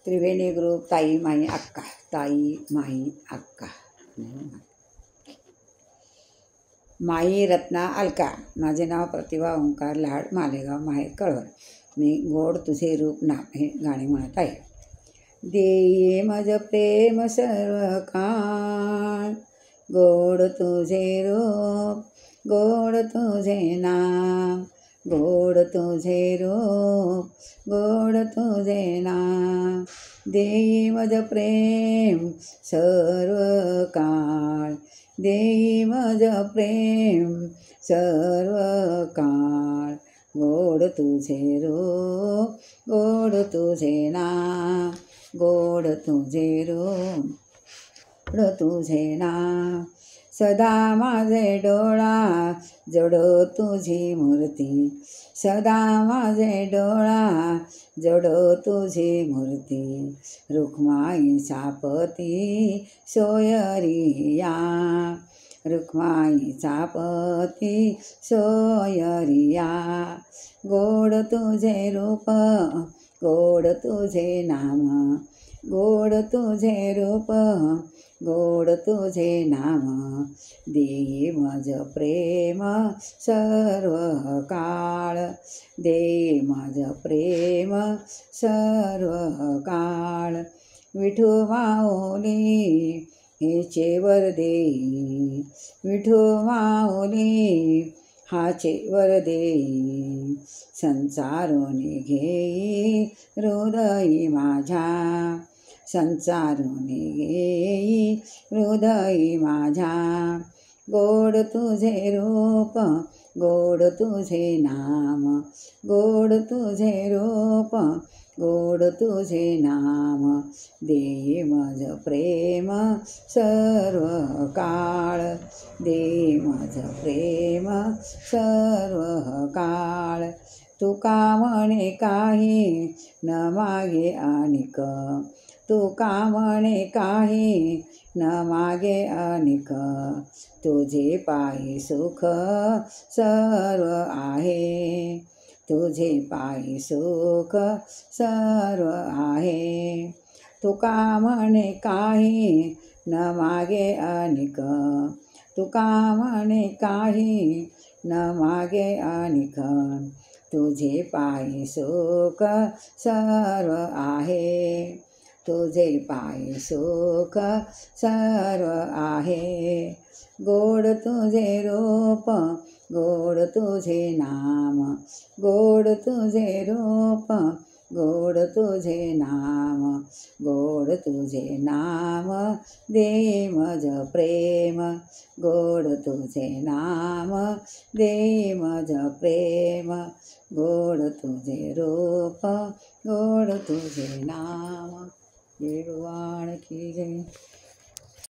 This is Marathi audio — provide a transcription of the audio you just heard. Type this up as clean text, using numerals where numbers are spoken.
त्रिवेणी ग्रुप ताई माई अक्का, ताई माई अक्का, माई रत्ना अलका. माझे नाव प्रतिभा ओंकार लाड, मालेगाव, माहेर कळवण. मी गोड तुझे रूप नाम हे गाणे म्हणत आहे. देई मज प्रेम सर्व काळ, गोड तुझे रूप, गोड तुझे नाम, गोड तुझे रूप, गोड तुझे नाम. देई मज प्रेम सर्व काळ, देई मज प्रेम सर्व काळ. गोड तुझे रूप, गोड तुझे नाम, गोड तुझे रूप, गोड तुझे नाम. सदा माझे डोळा जडो तुझी मूर्ती, सदा माझे डोळा जडो तुझी मूर्ती. रुक्माई सापती सोयरिया, रुक्माई सापती सोयरिया. गोड तुझे रूप, गोड तुझे नाम, गोड तुझे रूप, गोड तुझे नाम. देई मज प्रेम सर्व काळ, देई मज प्रेम सर्व काळ. विठू माऊली हेचे वर देई, विठू माऊली हाचे वर देई. संसारून घेई हृदयी माझ्या, संसारून घेई हृदयी माझ्या. गोड तुझे रूप, गोड तुझे नाम, गोड तुझे रूप, गोड तुझे नाम. देई मज प्रेम सर्व काळ, देई मज प्रेम सर्व काळ. तुका म्हणे काही न मागे अनिक, तुका म्हणे काही न मागे अनिक. तुझे पायी सुख सर्व आहे, तुझे पायी सुख सर्व आहे. तुका म्हणे काही न मागे अनिक, तुका म्हणे काही न मागे अनिक. तुझे पायी सुख सर्व आहे, तुझे पायी सुख सर्व आहे. गोड तुझे रूप, गोड तुझे नाम, गोड तुझे रूप, गोड तुझे नाम, गोड तुझे नाम. देई मज प्रेम, गोड तुझे नाम, देई मज प्रेम, गोड तुझे रूप, गोड तुझे नाम. देवाण की जय.